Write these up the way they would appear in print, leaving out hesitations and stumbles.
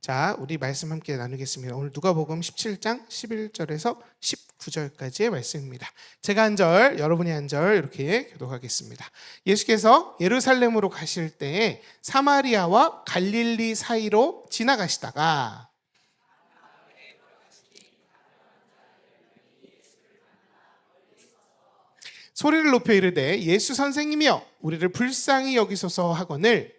자, 우리 말씀 함께 나누겠습니다. 오늘 누가복음 17장 11절에서 19절까지의 말씀입니다. 제가 한 절, 여러분이 한 절 이렇게 교독하겠습니다. 예수께서 예루살렘으로 가실 때에 사마리아와 갈릴리 사이로 지나가시다가 소리를 높여 이르되 예수 선생님이여 우리를 불쌍히 여기소서 하거늘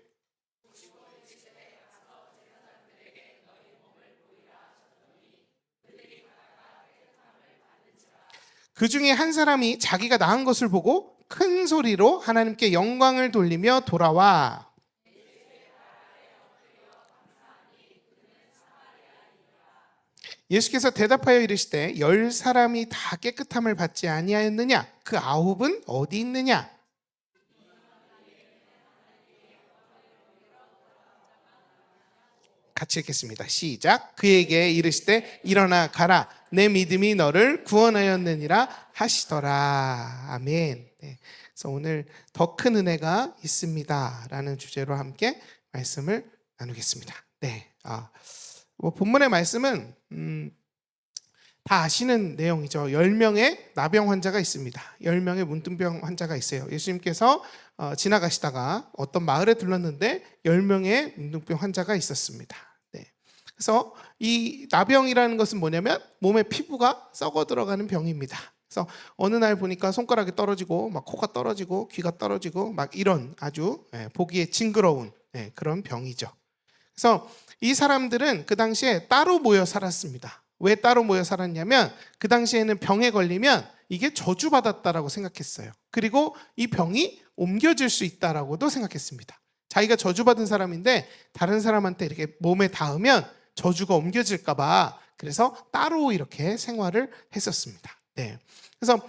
그 중에 한 사람이 자기가 나은 것을 보고 큰 소리로 하나님께 영광을 돌리며 돌아와 예수께서 대답하여 이르시되 10사람이 다 깨끗함을 받지 아니하였느냐? 그 9은 어디 있느냐? 같이 읽겠습니다. 시작. 그에게 이르시되 일어나 가라. 내 믿음이 너를 구원하였느니라 하시더라. 아멘. 네. 그래서 오늘 더 큰 은혜가 있습니다라는 주제로 함께 말씀을 나누겠습니다. 네. 본문의 말씀은 다 아시는 내용이죠. 10명의 나병 환자가 있습니다. 10명의 문둥병 환자가 있어요. 예수님께서 지나가시다가 어떤 마을에 들렀는데 10명의 문둥병 환자가 있었습니다. 네. 그래서 이 나병이라는 것은 뭐냐면 몸의 피부가 썩어 들어가는 병입니다. 그래서 어느 날 보니까 손가락이 떨어지고 막 코가 떨어지고 귀가 떨어지고 막 이런 아주 보기에 징그러운 그런 병이죠. 그래서 이 사람들은 그 당시에 따로 모여 살았습니다. 왜 따로 모여 살았냐면 그 당시에는 병에 걸리면 이게 저주받았다라고 생각했어요. 그리고 이 병이 옮겨질 수 있다라고도 생각했습니다. 자기가 저주받은 사람인데 다른 사람한테 이렇게 몸에 닿으면 저주가 옮겨질까 봐 그래서 따로 이렇게 생활을 했었습니다. 네. 그래서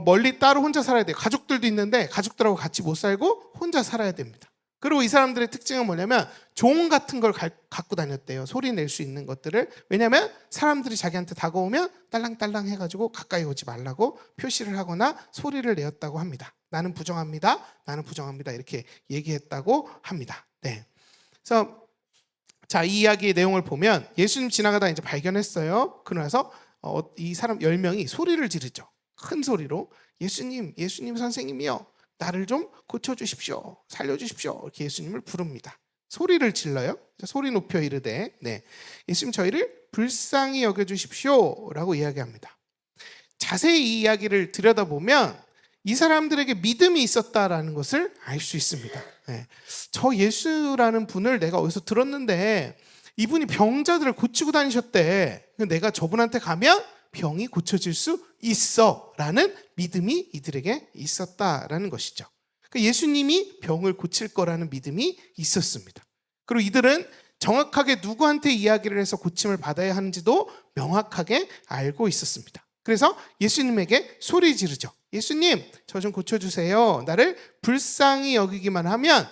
멀리 따로 혼자 살아야 돼요. 가족들도 있는데 가족들하고 같이 못 살고 혼자 살아야 됩니다. 그리고 이 사람들의 특징은 뭐냐면 종 같은 걸 갖고 다녔대요. 소리 낼 수 있는 것들을. 왜냐하면 사람들이 자기한테 다가오면 딸랑딸랑 해가지고 가까이 오지 말라고 표시를 하거나 소리를 내었다고 합니다. 나는 부정합니다. 나는 부정합니다. 이렇게 얘기했다고 합니다. 네. 그래서 자, 이 이야기의 내용을 보면 예수님 지나가다 이제 발견했어요. 그러면서 이 사람 10명이 소리를 지르죠. 큰 소리로 예수님, 예수님 선생님이요. 나를 좀 고쳐주십시오. 살려주십시오. 이렇게 예수님을 부릅니다. 소리를 질러요. 소리 높여 이르되 예수님 저희를 불쌍히 여겨주십시오 라고 이야기합니다. 자세히 이 이야기를 들여다보면 이 사람들에게 믿음이 있었다라는 것을 알 수 있습니다. 저 예수라는 분을 내가 어디서 들었는데 이분이 병자들을 고치고 다니셨대. 내가 저분한테 가면 병이 고쳐질 수 있어 라는 믿음이 이들에게 있었다라는 것이죠. 그러니까 예수님이 병을 고칠 거라는 믿음이 있었습니다. 그리고 이들은 정확하게 누구한테 이야기를 해서 고침을 받아야 하는지도 명확하게 알고 있었습니다. 그래서 예수님에게 소리 지르죠. 예수님, 저 좀 고쳐주세요. 나를 불쌍히 여기기만 하면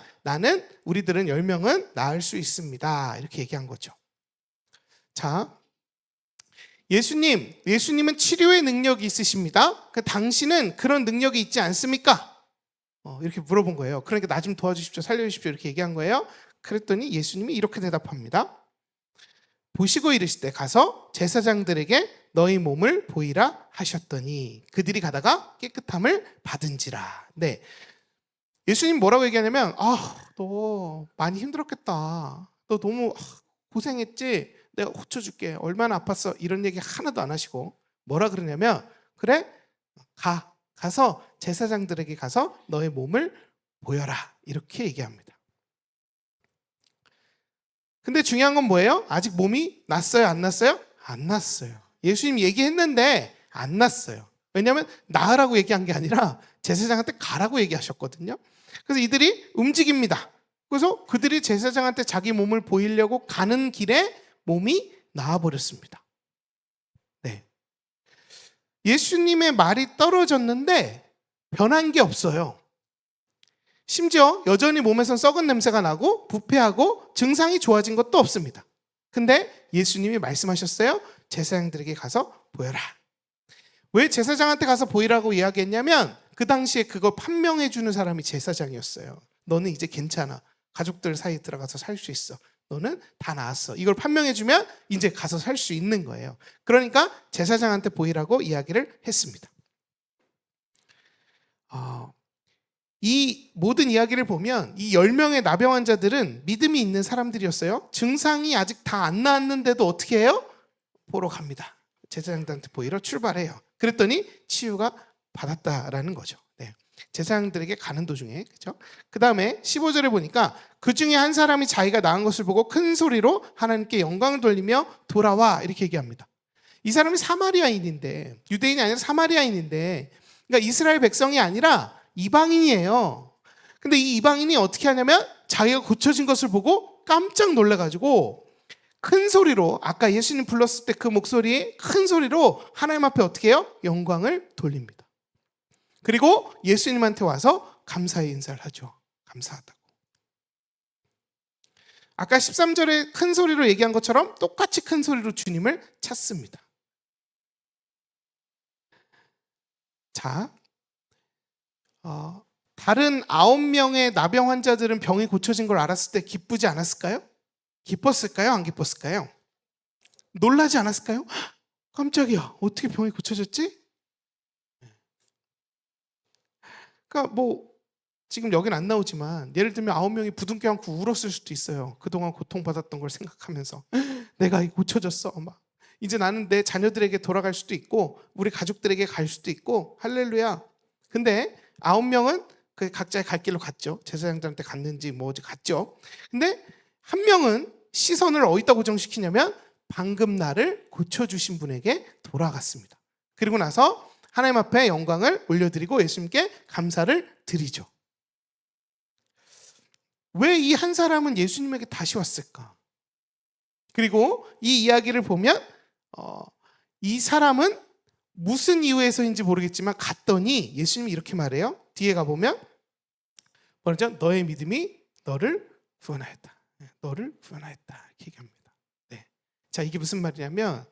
우리들은 10명은 나을 수 있습니다. 이렇게 얘기한 거죠. 자, 예수님은 치료의 능력이 있으십니다. 당신은 그런 능력이 있지 않습니까? 이렇게 물어본 거예요. 그러니까 나 좀 도와주십시오. 살려주십시오. 이렇게 얘기한 거예요. 그랬더니 예수님이 이렇게 대답합니다. 보시고 이르시되 가서 제사장들에게 너희 몸을 보이라 하셨더니 그들이 가다가 깨끗함을 받은지라. 네. 예수님 뭐라고 얘기하냐면 너 많이 힘들었겠다. 너 너무 고생했지? 내가 고쳐줄게. 얼마나 아팠어? 이런 얘기 하나도 안 하시고 뭐라 그러냐면 그래? 가서 제사장들에게 가서 너의 몸을 보여라. 이렇게 얘기합니다. 근데 중요한 건 뭐예요? 아직 몸이 났어요? 안 났어요? 안 났어요. 예수님 얘기했는데 안 났어요. 왜냐하면 나으라고 얘기한 게 아니라 제사장한테 가라고 얘기하셨거든요. 그래서 이들이 움직입니다. 그래서 그들이 제사장한테 자기 몸을 보이려고 가는 길에 몸이 나아버렸습니다. 네. 예수님의 말이 떨어졌는데 변한 게 없어요. 심지어 여전히 몸에선 썩은 냄새가 나고 부패하고 증상이 좋아진 것도 없습니다. 근데 예수님이 말씀하셨어요. 제사장들에게 가서 보여라. 왜 제사장한테 가서 보이라고 이야기했냐면 그 당시에 그걸 판명해 주는 사람이 제사장이었어요. 너는 이제 괜찮아. 가족들 사이에 들어가서 살 수 있어. 너는 다 나았어. 이걸 판명해주면 이제 가서 살 수 있는 거예요. 그러니까 제사장한테 보이라고 이야기를 했습니다. 이 모든 이야기를 보면 이 10명의 나병 환자들은 믿음이 있는 사람들이었어요. 증상이 아직 다 안 나았는데도 어떻게 해요? 보러 갑니다. 제사장들한테 보이러 출발해요. 그랬더니 치유가 받았다라는 거죠. 네. 제사장들에게 가는 도중에, 그렇죠? 그 다음에 15절에 보니까 그 중에 한 사람이 자기가 나은 것을 보고 큰 소리로 하나님께 영광을 돌리며 돌아와 이렇게 얘기합니다. 이 사람이 사마리아인인데, 유대인이 아니라 사마리아인인데, 그러니까 이스라엘 백성이 아니라 이방인이에요. 근데 이 이방인이 어떻게 하냐면 자기가 고쳐진 것을 보고 깜짝 놀라가지고 큰 소리로, 아까 예수님 불렀을 때 그 목소리에 큰 소리로 하나님 앞에 어떻게 해요? 영광을 돌립니다. 그리고 예수님한테 와서 감사의 인사를 하죠. 감사하다고. 아까 13절에 큰 소리로 얘기한 것처럼 똑같이 큰 소리로 주님을 찾습니다. 자, 다른 9명의 나병 환자들은 병이 고쳐진 걸 알았을 때 기쁘지 않았을까요? 기뻤을까요? 안 기뻤을까요? 놀라지 않았을까요? 깜짝이야, 어떻게 병이 고쳐졌지? 그러니까 뭐 지금 여긴 안 나오지만 예를 들면 9명이 부둥켜 안고 울었을 수도 있어요. 그동안 고통받았던 걸 생각하면서 내가 고쳐졌어. 막 이제 나는 내 자녀들에게 돌아갈 수도 있고 우리 가족들에게 갈 수도 있고 할렐루야. 근데 9명은 그 각자의 갈 길로 갔죠. 제사장들한테 갔는지 뭐 어디 갔죠. 근데 한 명은 시선을 어디다 고정시키냐면 방금 나를 고쳐주신 분에게 돌아갔습니다. 그리고 나서 하나님 앞에 영광을 올려드리고 예수님께 감사를 드리죠. 왜 이 한 사람은 예수님에게 다시 왔을까? 그리고 이 이야기를 보면 이 사람은 무슨 이유에서인지 모르겠지만 갔더니 예수님이 이렇게 말해요. 뒤에 가보면 뭐죠? 너의 믿음이 너를 구원하였다. 너를 구원하였다. 이렇게 얘기합니다. 네. 자, 이게 무슨 말이냐면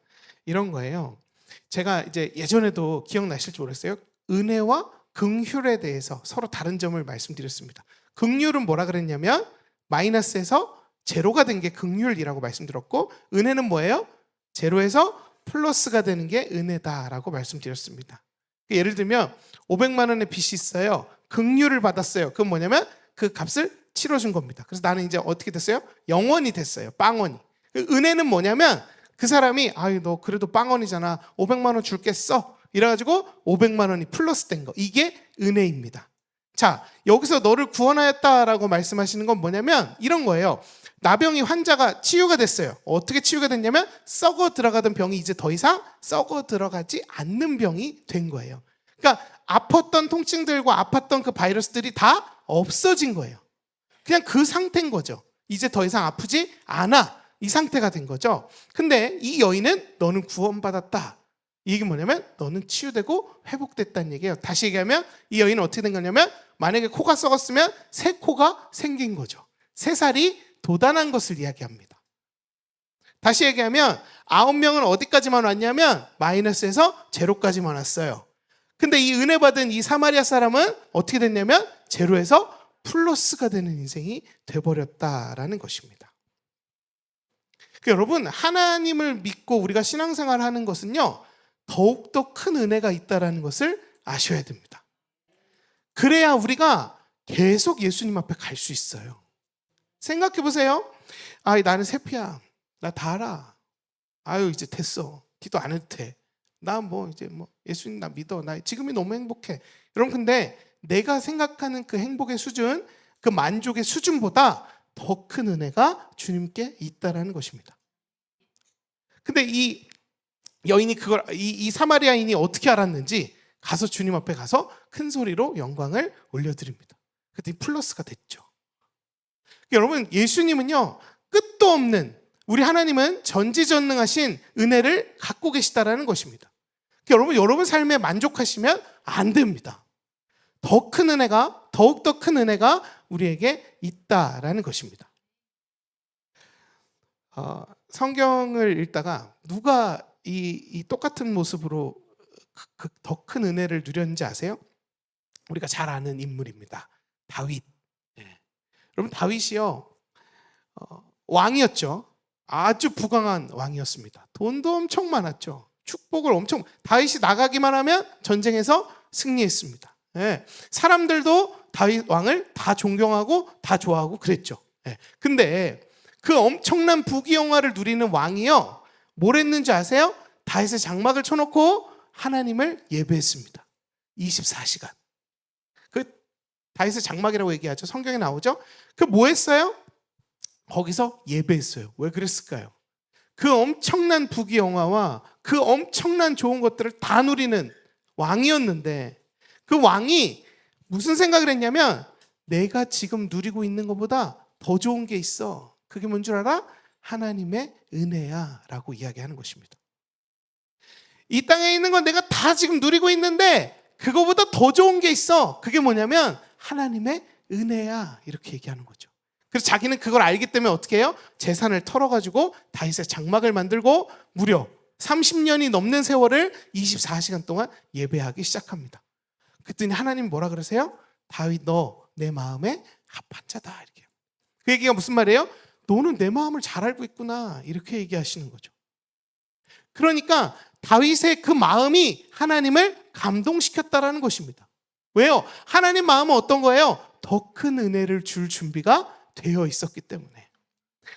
이런 거예요. 제가 이제 예전에도 기억나실지 모르겠어요. 은혜와 긍휼에 대해서 서로 다른 점을 말씀드렸습니다. 긍휼은 뭐라 그랬냐면 마이너스에서 제로가 된 게 긍휼이라고 말씀드렸고, 은혜는 뭐예요? 제로에서 플러스가 되는 게 은혜다라고 말씀드렸습니다. 예를 들면 500만 원의 빚이 있어요. 긍휼을 받았어요. 그건 뭐냐면 그 값을 치러준 겁니다. 그래서 나는 이제 어떻게 됐어요? 영원이 됐어요. 빵원이. 은혜는 뭐냐면 그 사람이 아유 너 그래도 빵원이잖아. 500만 원 줄겠어. 이래가지고 500만 원이 플러스 된 거. 이게 은혜입니다. 자, 여기서 너를 구원하였다라고 말씀하시는 건 뭐냐면 이런 거예요. 나병이 환자가 치유가 됐어요. 어떻게 치유가 됐냐면 썩어 들어가던 병이 이제 더 이상 썩어 들어가지 않는 병이 된 거예요. 그러니까 아팠던 통증들과 아팠던 그 바이러스들이 다 없어진 거예요. 그냥 그 상태인 거죠. 이제 더 이상 아프지 않아. 이 상태가 된 거죠. 근데 이 여인은 너는 구원받았다. 이게 뭐냐면 너는 치유되고 회복됐다는 얘기예요. 다시 얘기하면 이 여인은 어떻게 된 거냐면 만약에 코가 썩었으면 새 코가 생긴 거죠. 새 살이 돋아난 것을 이야기합니다. 다시 얘기하면 9명은 어디까지만 왔냐면 마이너스에서 제로까지만 왔어요. 근데 이 은혜 받은 이 사마리아 사람은 어떻게 됐냐면 제로에서 플러스가 되는 인생이 돼버렸다라는 것입니다. 여러분, 하나님을 믿고 우리가 신앙생활을 하는 것은요, 더욱더 큰 은혜가 있다는 것을 아셔야 됩니다. 그래야 우리가 계속 예수님 앞에 갈 수 있어요. 생각해 보세요. 아, 나는 세피야. 나 다 알아. 아유, 이제 됐어. 기도 안 해도 돼. 나 뭐 이제 뭐 예수님 나 믿어. 나 지금이 너무 행복해. 여러분, 근데 내가 생각하는 그 행복의 수준, 그 만족의 수준보다 더 큰 은혜가 주님께 있다라는 것입니다. 근데 이 여인이 그걸 이 사마리아인이 어떻게 알았는지 가서 주님 앞에 가서 큰 소리로 영광을 올려드립니다. 그랬더니 플러스가 됐죠. 여러분, 예수님은요 끝도 없는, 우리 하나님은 전지전능하신 은혜를 갖고 계시다라는 것입니다. 여러분 삶에 만족하시면 안 됩니다. 더 큰 은혜가, 더욱더 큰 은혜가 우리에게 있다라는 것입니다. 성경을 읽다가 누가 이 똑같은 모습으로 더 큰 은혜를 누렸는지 아세요? 우리가 잘 아는 인물입니다. 다윗. 네. 여러분, 다윗이요 왕이었죠. 아주 부강한 왕이었습니다. 돈도 엄청 많았죠. 축복을 엄청, 다윗이 나가기만 하면 전쟁에서 승리했습니다. 예. 사람들도 다윗 왕을 다 존경하고 다 좋아하고 그랬죠. 예. 근데 그 엄청난 부귀영화를 누리는 왕이요, 뭘 했는지 아세요? 다윗의 장막을 쳐놓고 하나님을 예배했습니다. 24시간. 그 다윗의 장막이라고 얘기하죠. 성경에 나오죠. 그 뭐 했어요? 거기서 예배했어요. 왜 그랬을까요? 그 엄청난 부귀영화와 그 엄청난 좋은 것들을 다 누리는 왕이었는데, 그 왕이 무슨 생각을 했냐면, 내가 지금 누리고 있는 것보다 더 좋은 게 있어. 그게 뭔 줄 알아? 하나님의 은혜야 라고 이야기하는 것입니다. 이 땅에 있는 건 내가 다 지금 누리고 있는데 그거보다 더 좋은 게 있어. 그게 뭐냐면 하나님의 은혜야, 이렇게 얘기하는 거죠. 그래서 자기는 그걸 알기 때문에 어떻게 해요? 재산을 털어가지고 다윗의 장막을 만들고 무려 30년이 넘는 세월을 24시간 동안 예배하기 시작합니다. 그랬더니 하나님 뭐라 그러세요? 다윗, 너 내 마음에 합한 자다, 이렇게. 그 얘기가 무슨 말이에요? 너는 내 마음을 잘 알고 있구나, 이렇게 얘기하시는 거죠. 그러니까 다윗의 그 마음이 하나님을 감동시켰다라는 것입니다. 왜요? 하나님 마음은 어떤 거예요? 더 큰 은혜를 줄 준비가 되어 있었기 때문에.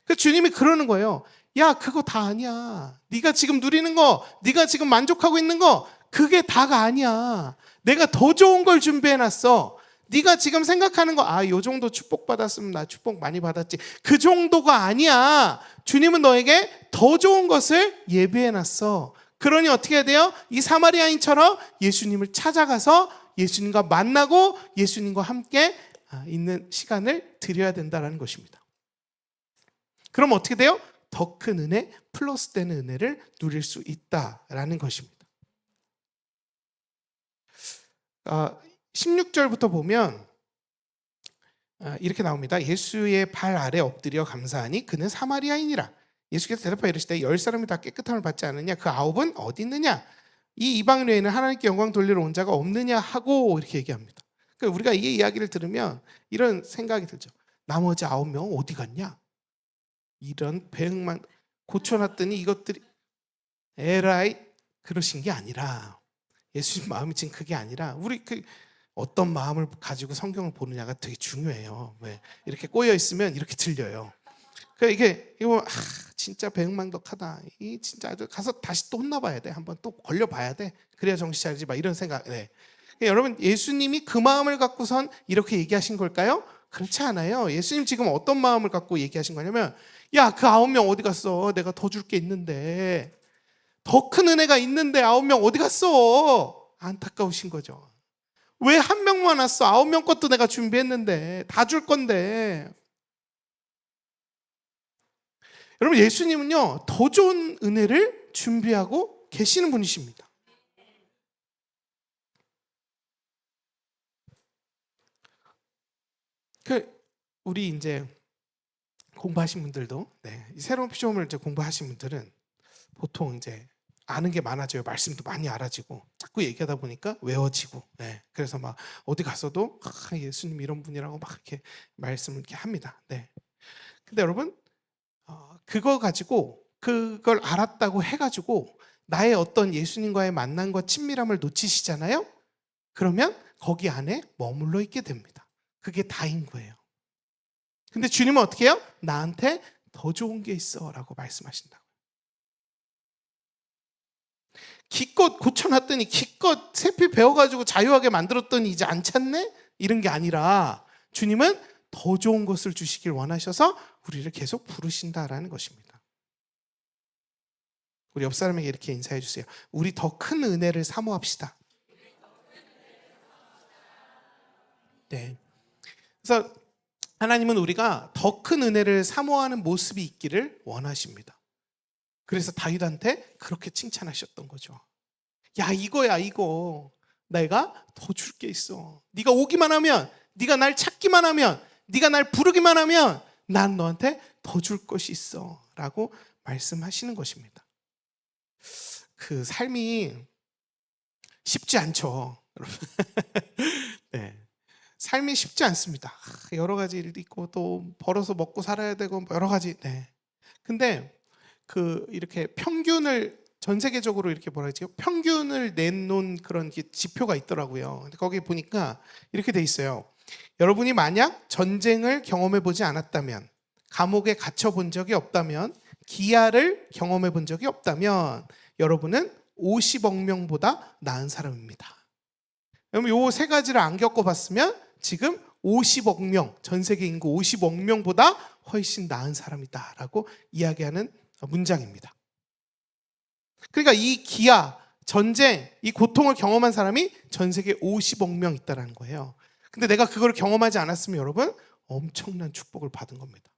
그 주님이 그러는 거예요. 야, 그거 다 아니야. 네가 지금 누리는 거, 네가 지금 만족하고 있는 거, 그게 다가 아니야. 내가 더 좋은 걸 준비해놨어. 네가 지금 생각하는 거, 요 정도 축복받았으면 나 축복 많이 받았지, 그 정도가 아니야. 주님은 너에게 더 좋은 것을 예비해놨어. 그러니 어떻게 해야 돼요? 이 사마리아인처럼 예수님을 찾아가서 예수님과 만나고 예수님과 함께 있는 시간을 드려야 된다는 것입니다. 그럼 어떻게 돼요? 더 큰 은혜, 플러스 되는 은혜를 누릴 수 있다라는 것입니다. 16절부터 보면 이렇게 나옵니다. 예수의 발 아래 엎드려 감사하니 그는 사마리아인이라. 예수께서 대답하여 이르시되 10사람이 다 깨끗함을 받지 않느냐? 그 9은 어디 있느냐? 이 이방 외에는 하나님께 영광 돌리러 온 자가 없느냐 하고, 이렇게 얘기합니다. 그러니까 우리가 이 이야기를 들으면 이런 생각이 들죠. 나머지 9명 어디 갔냐? 이런 배응만 고쳐놨더니 이것들이, 에라이, 그러신 게 아니라, 예수님 마음이 지금 그게 아니라, 우리 어떤 마음을 가지고 성경을 보느냐가 되게 중요해요. 왜? 이렇게 꼬여 있으면 이렇게 들려요. 그러니까 이거 진짜 배은망덕하다. 이 진짜 가서 다시 또 혼나봐야 돼. 한번 또 걸려봐야 돼. 그래야 정신 차리지. 막 이런 생각. 네. 그러니까 여러분, 예수님이 그 마음을 갖고선 이렇게 얘기하신 걸까요? 그렇지 않아요. 예수님 지금 어떤 마음을 갖고 얘기하신 거냐면, 야, 그 9명 어디 갔어? 내가 더 줄 게 있는데, 더 큰 은혜가 있는데 9명 어디 갔어? 안타까우신 거죠. 왜 한 명만 왔어? 9명 것도 내가 준비했는데, 다 줄 건데. 여러분, 예수님은요, 더 좋은 은혜를 준비하고 계시는 분이십니다. 우리 이제 공부하신 분들도, 새로운 피조물을 이제 공부하신 분들은 보통 이제 아는 게 많아져요. 말씀도 많이 알아지고, 자꾸 얘기하다 보니까 외워지고. 그래서 막 어디 가서도 예수님 이런 분이라고 막 이렇게 말씀을 이렇게 합니다. 근데 여러분, 그거 가지고, 그걸 알았다고 해가지고 나의 어떤 예수님과의 만남과 친밀함을 놓치시잖아요. 그러면 거기 안에 머물러 있게 됩니다. 그게 다인 거예요. 근데 주님은 어떻게 해요? 나한테 더 좋은 게 있어 라고 말씀하신다고. 기껏 고쳐놨더니, 기껏 세피 배워가지고 자유하게 만들었더니 이제 안 찾네? 이런 게 아니라 주님은 더 좋은 것을 주시길 원하셔서 우리를 계속 부르신다라는 것입니다. 우리 옆 사람에게 이렇게 인사해 주세요. 우리 더 큰 은혜를 사모합시다. 그래서 하나님은 우리가 더 큰 은혜를 사모하는 모습이 있기를 원하십니다. 그래서 다윗한테 그렇게 칭찬하셨던 거죠. 야, 이거야, 이거. 내가 더 줄 게 있어. 네가 오기만 하면, 네가 날 찾기만 하면, 네가 날 부르기만 하면 난 너한테 더 줄 것이 있어 라고 말씀하시는 것입니다. 그 삶이 쉽지 않죠, 여러분. 삶이 쉽지 않습니다. 여러 가지 일이 있고 또 벌어서 먹고 살아야 되고 뭐 여러 가지. 네. 근데 이렇게 평균을 전 세계적으로 이렇게 뭐라 그러지? 평균을 내놓은 그런 지표가 있더라고요. 근데 거기 보니까 이렇게 돼 있어요. 여러분이 만약 전쟁을 경험해 보지 않았다면, 감옥에 갇혀 본 적이 없다면, 기아를 경험해 본 적이 없다면 여러분은 50억 명보다 나은 사람입니다. 그럼 요 세 가지를 안 겪어봤으면 지금 50억 명, 전 세계 인구 50억 명보다 훨씬 나은 사람이다라고 이야기하는 문장입니다. 그러니까 이 기아, 전쟁, 이 고통을 경험한 사람이 전 세계 50억 명 있다는 거예요. 근데 내가 그걸 경험하지 않았으면 여러분 엄청난 축복을 받은 겁니다.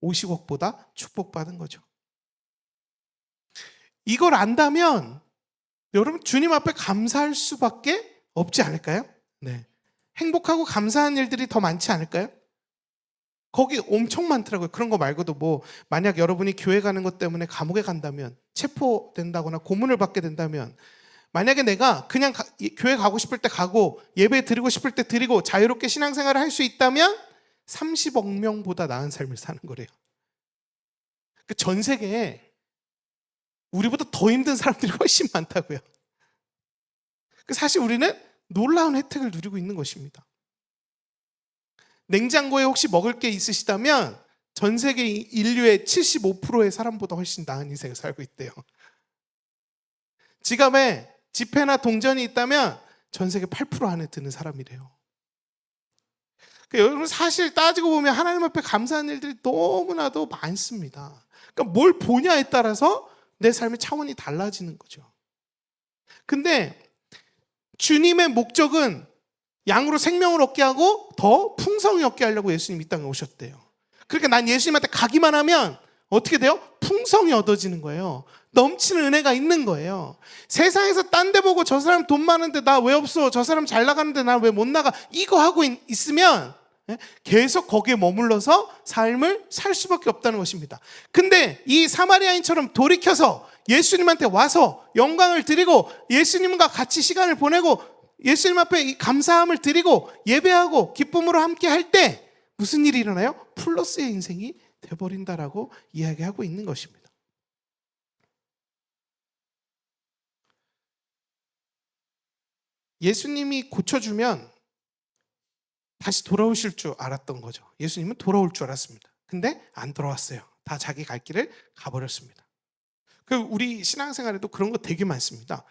50억보다 축복받은 거죠. 이걸 안다면 여러분 주님 앞에 감사할 수밖에 없지 않을까요? 네. 행복하고 감사한 일들이 더 많지 않을까요? 거기 엄청 많더라고요. 그런 거 말고도 뭐 만약 여러분이 교회 가는 것 때문에 감옥에 간다면, 체포된다거나 고문을 받게 된다면, 만약에 내가 그냥 교회 가고 싶을 때 가고 예배 드리고 싶을 때 드리고 자유롭게 신앙생활을 할 수 있다면 30억 명보다 나은 삶을 사는 거래요. 전 세계에 우리보다 더 힘든 사람들이 훨씬 많다고요. 사실 우리는 놀라운 혜택을 누리고 있는 것입니다. 냉장고에 혹시 먹을 게 있으시다면 전 세계 인류의 75%의 사람보다 훨씬 나은 인생을 살고 있대요. 지갑에 지폐나 동전이 있다면 전 세계 8% 안에 드는 사람이래요. 여러분 사실 따지고 보면 하나님 앞에 감사한 일들이 너무나도 많습니다. 그러니까 뭘 보냐에 따라서 내 삶의 차원이 달라지는 거죠. 근데 주님의 목적은 양으로 생명을 얻게 하고 더 풍성히 얻게 하려고 예수님 이 땅에 오셨대요. 그러니까 난 예수님한테 가기만 하면 어떻게 돼요? 풍성이 얻어지는 거예요. 넘치는 은혜가 있는 거예요. 세상에서 딴 데 보고 저 사람 돈 많은데 나 왜 없어? 저 사람 잘 나가는데 나 왜 못 나가? 이거 하고 있으면 계속 거기에 머물러서 삶을 살 수밖에 없다는 것입니다. 근데 이 사마리아인처럼 돌이켜서 예수님한테 와서 영광을 드리고 예수님과 같이 시간을 보내고 예수님 앞에 이 감사함을 드리고 예배하고 기쁨으로 함께 할 때 무슨 일이 일어나요? 플러스의 인생이 돼버린다라고 이야기하고 있는 것입니다. 예수님이 고쳐주면 다시 돌아오실 줄 알았던 거죠. 예수님은 돌아올 줄 알았습니다. 근데 안 돌아왔어요. 다 자기 갈 길을 가버렸습니다. 우리 신앙생활에도 그런 거 되게 많습니다.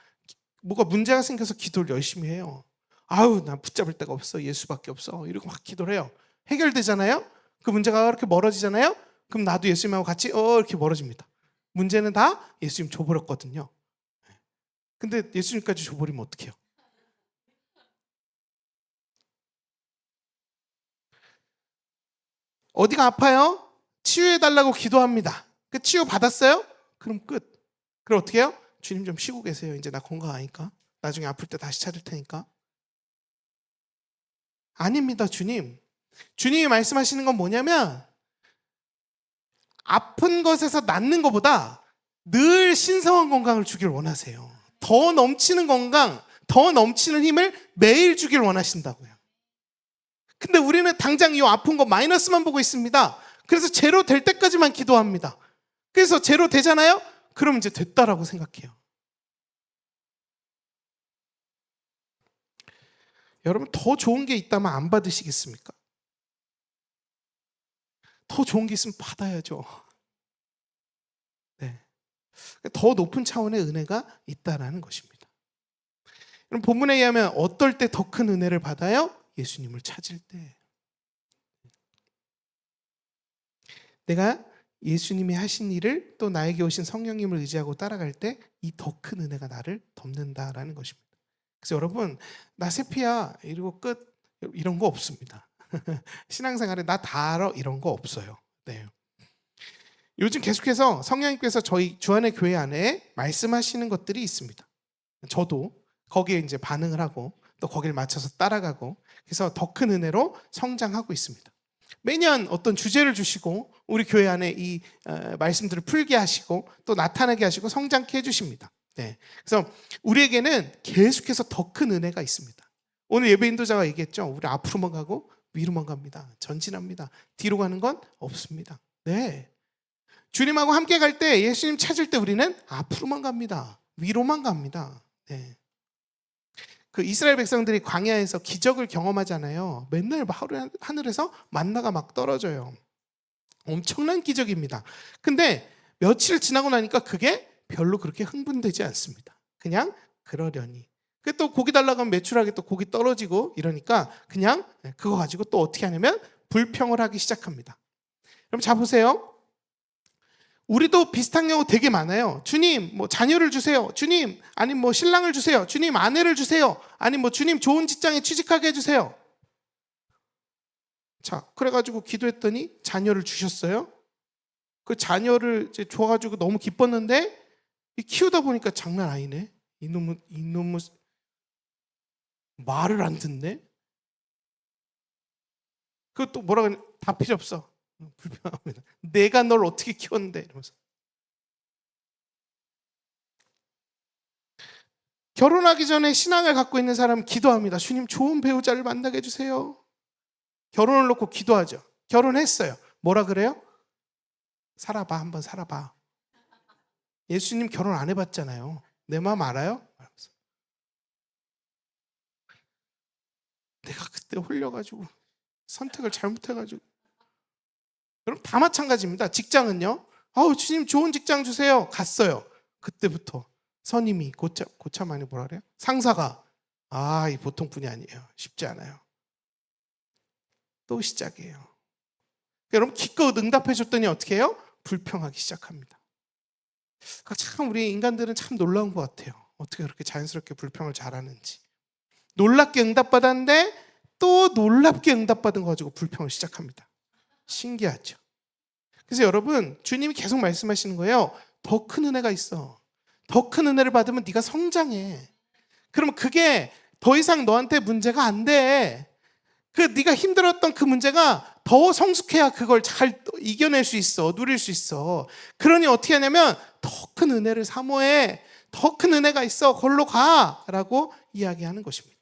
뭐가 문제가 생겨서 기도를 열심히 해요. 아우 난 붙잡을 데가 없어. 예수밖에 없어. 이러고 막 기도를 해요. 해결되잖아요. 그 문제가 그렇게 멀어지잖아요. 그럼 나도 예수님하고 같이 이렇게 멀어집니다. 문제는 다 예수님 줘버렸거든요. 근데 예수님까지 줘버리면 어떡해요? 어디가 아파요? 치유해달라고 기도합니다. 치유 받았어요? 그럼 끝. 그럼 어떻게 해요? 주님 좀 쉬고 계세요. 이제 나 건강하니까. 나중에 아플 때 다시 찾을 테니까. 아닙니다, 주님. 주님이 말씀하시는 건 뭐냐면 아픈 것에서 낫는 것보다 늘 신성한 건강을 주길 원하세요. 더 넘치는 건강, 더 넘치는 힘을 매일 주길 원하신다고요. 근데 우리는 당장 이 아픈 거 마이너스만 보고 있습니다. 그래서 제로 될 때까지만 기도합니다. 그래서 제로 되잖아요? 그럼 이제 됐다라고 생각해요. 여러분 더 좋은 게 있다면 안 받으시겠습니까? 더 좋은 게 있으면 받아야죠. 네. 더 높은 차원의 은혜가 있다라는 것입니다. 그럼 본문에 의하면 어떨 때 더 큰 은혜를 받아요? 예수님을 찾을 때. 내가 예수님이 하신 일을 또 나에게 오신 성령님을 의지하고 따라갈 때 이 더 큰 은혜가 나를 덮는다라는 것입니다. 그래서 여러분 나 세피야 이러고 끝 이런 거 없습니다. 신앙생활에 나 다 알아 이런 거 없어요. 네. 요즘 계속해서 성령님께서 저희 주안의 교회 안에 말씀하시는 것들이 있습니다. 저도 거기에 이제 반응을 하고 또 거기를 맞춰서 따라가고 그래서 더 큰 은혜로 성장하고 있습니다. 매년 어떤 주제를 주시고 우리 교회 안에 이 말씀들을 풀게 하시고 또 나타나게 하시고 성장케 해주십니다. 네. 그래서 우리에게는 계속해서 더 큰 은혜가 있습니다. 오늘 예배 인도자가 얘기했죠. 우리 앞으로만 가고 위로만 갑니다. 전진합니다. 뒤로 가는 건 없습니다. 네. 주님하고 함께 갈 때, 예수님 찾을 때 우리는 앞으로만 갑니다. 위로만 갑니다. 네. 그 이스라엘 백성들이 광야에서 기적을 경험하잖아요. 맨날 하늘에서 만나가 막 떨어져요. 엄청난 기적입니다. 근데 며칠 지나고 나니까 그게 별로 그렇게 흥분되지 않습니다. 그냥 그러려니. 또 고기 달라고 하면 매출하게 또 고기 떨어지고 이러니까 그냥 그거 가지고 또 어떻게 하냐면 불평을 하기 시작합니다. 그럼 자 보세요. 우리도 비슷한 경우 되게 많아요. 주님, 뭐 자녀를 주세요. 주님, 아니 뭐 신랑을 주세요. 주님, 아내를 주세요. 아니 뭐 주님 좋은 직장에 취직하게 해주세요. 자, 그래가지고 기도했더니 자녀를 주셨어요. 그 자녀를 이제 줘가지고 너무 기뻤는데 키우다 보니까 장난 아니네. 이놈은 말을 안 듣네. 그것도 뭐라 그러냐? 다 필요 없어. 불평합니다. 내가 널 어떻게 키웠는데 이러면서. 결혼하기 전에 신앙을 갖고 있는 사람은 기도합니다. 주님 좋은 배우자를 만나게 해주세요. 결혼을 놓고 기도하죠. 결혼했어요. 뭐라 그래요? 살아봐, 한번 살아봐. 예수님 결혼 안 해봤잖아요. 내 마음 알아요? 내가 그때 홀려가지고 선택을 잘못해가지고. 여러분 다 마찬가지입니다. 직장은요. 아우 주님 좋은 직장 주세요. 갔어요. 그때부터 선임이 고참 아니 뭐라 그래요? 상사가 이 보통 분이 아니에요. 쉽지 않아요. 또 시작이에요. 여러분 기껏 응답해 줬더니 어떻게 해요? 불평하기 시작합니다. 참 우리 인간들은 참 놀라운 것 같아요. 어떻게 그렇게 자연스럽게 불평을 잘하는지. 놀랍게 응답받았는데 또 놀랍게 응답받은 거 가지고 불평을 시작합니다. 신기하죠. 그래서 여러분 주님이 계속 말씀하시는 거예요. 더 큰 은혜가 있어. 더 큰 은혜를 받으면 네가 성장해. 그러면 그게 더 이상 너한테 문제가 안 돼. 네가 힘들었던 그 문제가 더 성숙해야 그걸 잘 이겨낼 수 있어. 누릴 수 있어. 그러니 어떻게 하냐면 더 큰 은혜를 사모해. 더 큰 은혜가 있어. 걸로 가. 라고 이야기하는 것입니다.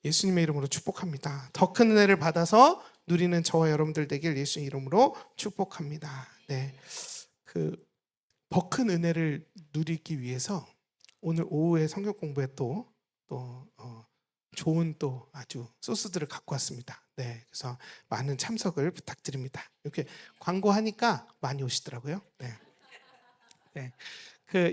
예수님의 이름으로 축복합니다. 더 큰 은혜를 받아서 누리는 저와 여러분들 되길 예수 이름으로 축복합니다. 네, 더 큰 은혜를 누리기 위해서 오늘 오후에 성경 공부에 또 좋은 또 아주 소스들을 갖고 왔습니다. 네, 그래서 많은 참석을 부탁드립니다. 이렇게 광고하니까 많이 오시더라고요. 네. 네.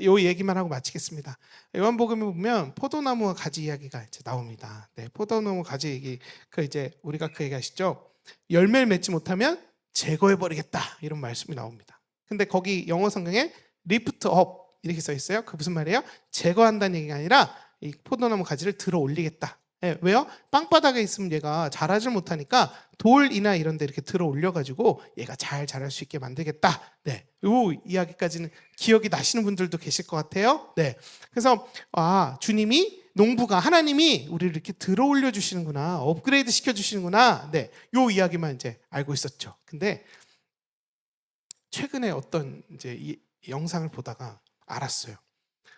요 얘기만 하고 마치겠습니다. 요한복음에 보면 포도나무와 가지 이야기가 이제 나옵니다. 네, 포도나무 가지 얘기 이제 우리가 그 얘기하시죠. 열매를 맺지 못하면 제거해 버리겠다 이런 말씀이 나옵니다. 근데 거기 영어 성경에 lift up 이렇게 써 있어요. 그 무슨 말이에요? 제거한다는 얘기가 아니라 이 포도나무 가지를 들어 올리겠다. 네, 왜요? 땅바닥에 있으면 얘가 자라질 못하니까 돌이나 이런 데 이렇게 들어 올려가지고 얘가 잘 자랄 수 있게 만들겠다. 네, 요 이야기까지는 기억이 나시는 분들도 계실 것 같아요. 네, 그래서 주님이 농부가 하나님이 우리를 이렇게 들어 올려 주시는구나, 업그레이드 시켜 주시는구나. 네, 요 이야기만 이제 알고 있었죠. 근데 최근에 어떤 이제 이 영상을 보다가 알았어요.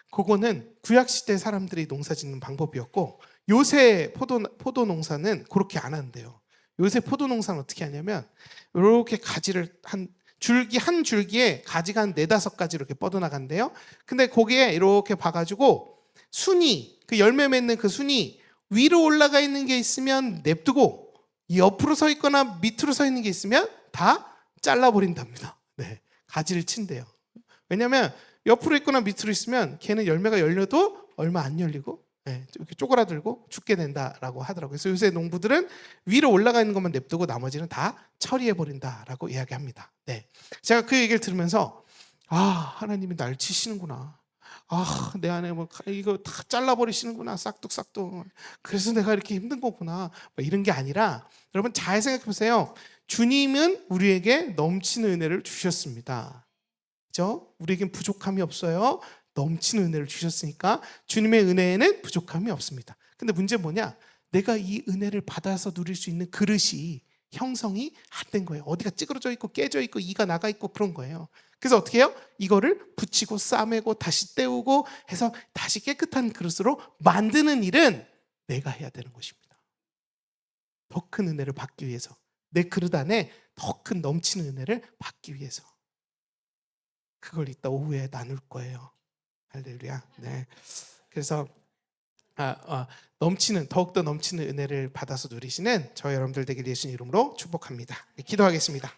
그거는 구약 시대 사람들이 농사 짓는 방법이었고 요새 포도 농사는 그렇게 안 한대요. 요새 포도 농사는 어떻게 하냐면 이렇게 가지를 한 줄기에 가지가 한 4-5가지 이렇게 뻗어나간대요. 근데 거기에 이렇게 봐가지고 순이 그 열매 맺는 그 순이 위로 올라가 있는 게 있으면 냅두고 옆으로 서 있거나 밑으로 서 있는 게 있으면 다 잘라버린답니다. 네, 가지를 친대요. 왜냐하면 옆으로 있거나 밑으로 있으면 걔는 열매가 열려도 얼마 안 열리고 이렇게 쪼그라들고 죽게 된다라고 하더라고요. 그래서 요새 농부들은 위로 올라가 있는 것만 냅두고 나머지는 다 처리해버린다라고 이야기합니다. 네, 제가 그 얘기를 들으면서 하나님이 날 치시는구나. 내 안에 뭐 이거 다 잘라버리시는구나. 싹둑싹둑. 그래서 내가 이렇게 힘든 거구나. 이런 게 아니라 여러분 잘 생각해 보세요. 주님은 우리에게 넘치는 은혜를 주셨습니다. 그렇죠? 우리에겐 부족함이 없어요. 넘치는 은혜를 주셨으니까 주님의 은혜에는 부족함이 없습니다. 근데 문제는 뭐냐? 내가 이 은혜를 받아서 누릴 수 있는 그릇이 형성이 안 된 거예요. 어디가 찌그러져 있고 깨져 있고 이가 나가 있고 그런 거예요. 그래서 어떻게 해요? 이거를 붙이고 싸매고 다시 때우고 해서 다시 깨끗한 그릇으로 만드는 일은 내가 해야 되는 것입니다. 더 큰 은혜를 받기 위해서, 내 그릇 안에 더 큰 넘치는 은혜를 받기 위해서. 그걸 이따 오후에 나눌 거예요. 할렐루야. 네. 그래서 넘치는, 더욱더 넘치는 은혜를 받아서 누리시는 저 여러분들 되길 예수님 이름으로 축복합니다. 네, 기도하겠습니다.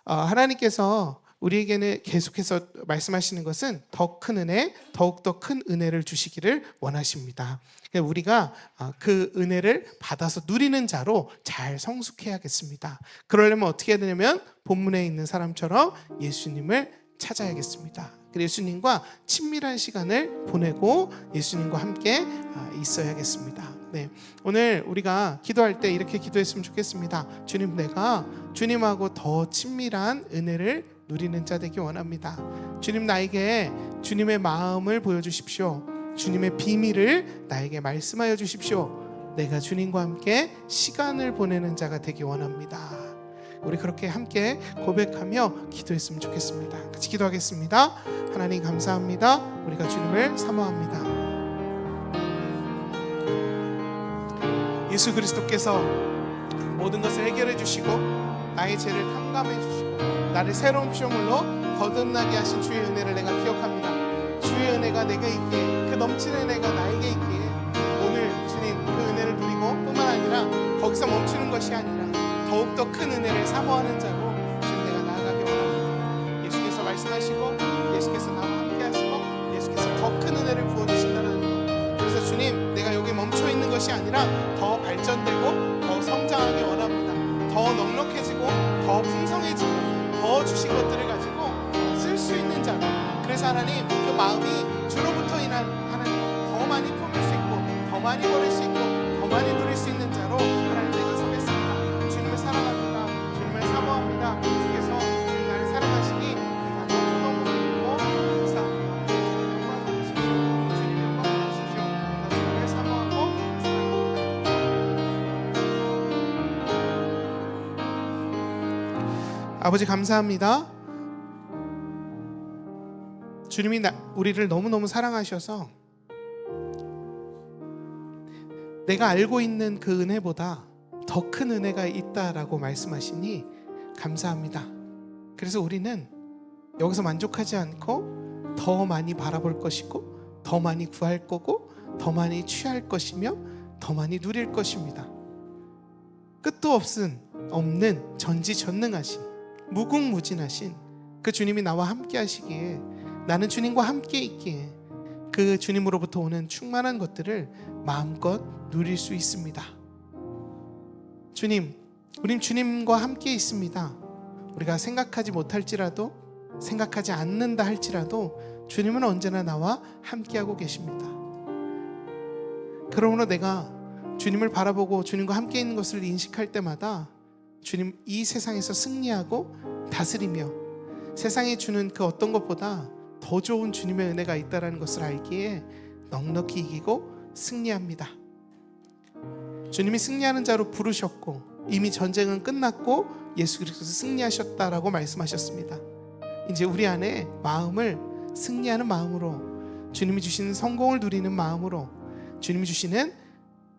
하나님께서 우리에게는 계속해서 말씀하시는 것은 더 큰 은혜, 더욱더 큰 은혜를 주시기를 원하십니다. 우리가 그 은혜를 받아서 누리는 자로 잘 성숙해야겠습니다. 그러려면 어떻게 해야 되냐면 본문에 있는 사람처럼 예수님을 찾아야겠습니다. 예수님과 친밀한 시간을 보내고 예수님과 함께 있어야겠습니다. 네, 오늘 우리가 기도할 때 이렇게 기도했으면 좋겠습니다. 주님, 내가 주님하고 더 친밀한 은혜를 누리는 자 되기 원합니다. 주님, 나에게 주님의 마음을 보여주십시오. 주님의 비밀을 나에게 말씀하여 주십시오. 내가 주님과 함께 시간을 보내는 자가 되기 원합니다. 우리 그렇게 함께 고백하며 기도했으면 좋겠습니다. 같이 기도하겠습니다. 하나님 감사합니다. 우리가 주님을 사모합니다. 예수 그리스도께서 모든 것을 해결해 주시고 나의 죄를 탕감해 주시고 나를 새로운 피조물로 거듭나게 하신 주의 은혜를 내가 기억합니다. 주의 은혜가 내게 있기에, 그 넘치는 은혜가 나에게 있기에 오늘 주님 그 은혜를 누리고 뿐만 아니라 거기서 멈추는 것이 아니라 더욱더 큰 은혜를 사모하는 자로 주님 내가 나아가기 원합니다. 예수께서 말씀하시고 예수께서 나와 함께 하시고 예수께서 더 큰 은혜를 부어주신다는 것. 그래서 주님, 내가 여기 멈춰 있는 것이 아니라 더 발전되고 더 성장하기 원합니다. 더 넉넉해지고 더 풍성해지고 더 주신 것들을 가지고 쓸 수 있는 자로. 그래서 하나님, 그 마음이 주로부터 인한 하나님 더 많이 품을 수 있고 더 많이 버릴 수 있고 더 많이 누릴 수 있는 자로 하나님 내가 서겠습니다. 주님을 사랑합니다. 주님을 사모합니다. 주께서 주님 나를 사랑하시니 내가 너무너무 기쁘고 감사합니다. 주님 영광 받으십시오. 내가 주님을 사모하고 사랑합니다. 아버지 감사합니다. 주님이 우리를 너무너무 사랑하셔서 내가 알고 있는 그 은혜보다 더 큰 은혜가 있다라고 말씀하시니 감사합니다. 그래서 우리는 여기서 만족하지 않고 더 많이 바라볼 것이고 더 많이 구할 거고 더 많이 취할 것이며 더 많이 누릴 것입니다. 끝도 없는 전지전능하신 무궁무진하신 그 주님이 나와 함께 하시기에, 나는 주님과 함께 있기에 그 주님으로부터 오는 충만한 것들을 마음껏 누릴 수 있습니다. 주님, 우린 주님과 함께 있습니다. 우리가 생각하지 못할지라도, 생각하지 않는다 할지라도 주님은 언제나 나와 함께하고 계십니다. 그러므로 내가 주님을 바라보고 주님과 함께 있는 것을 인식할 때마다 주님, 이 세상에서 승리하고 다스리며 세상이 주는 그 어떤 것보다 더 좋은 주님의 은혜가 있다는 것을 알기에 넉넉히 이기고 승리합니다. 주님이 승리하는 자로 부르셨고 이미 전쟁은 끝났고 예수 그리스도께서 승리하셨다라고 말씀하셨습니다. 이제 우리 안에 마음을 승리하는 마음으로, 주님이 주시는 성공을 누리는 마음으로, 주님이 주시는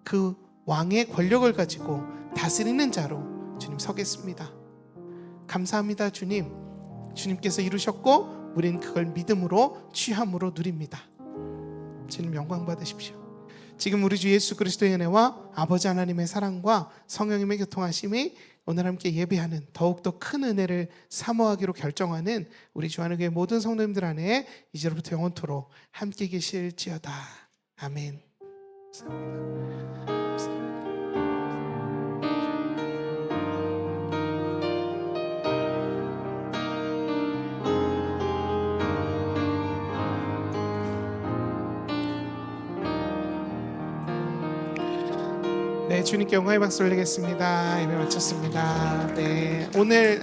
그 왕의 권력을 가지고 다스리는 자로 주님 서겠습니다. 감사합니다. 주님, 주님께서 이루셨고 우린 그걸 믿음으로 취함으로 누립니다. 주님 영광 받으십시오. 지금 우리 주 예수 그리스도의 은혜와 아버지 하나님의 사랑과 성령님의 교통하심이 오늘 함께 예배하는 더욱더 큰 은혜를 사모하기로 결정하는 우리 주하늘교회 모든 성도님들 안에 이제로부터 영원토록 함께 계실지어다. 아멘. 감사합니다. 네, 주님께 영광의 박수 올리겠습니다. 예배 마쳤습니다. 네, 오늘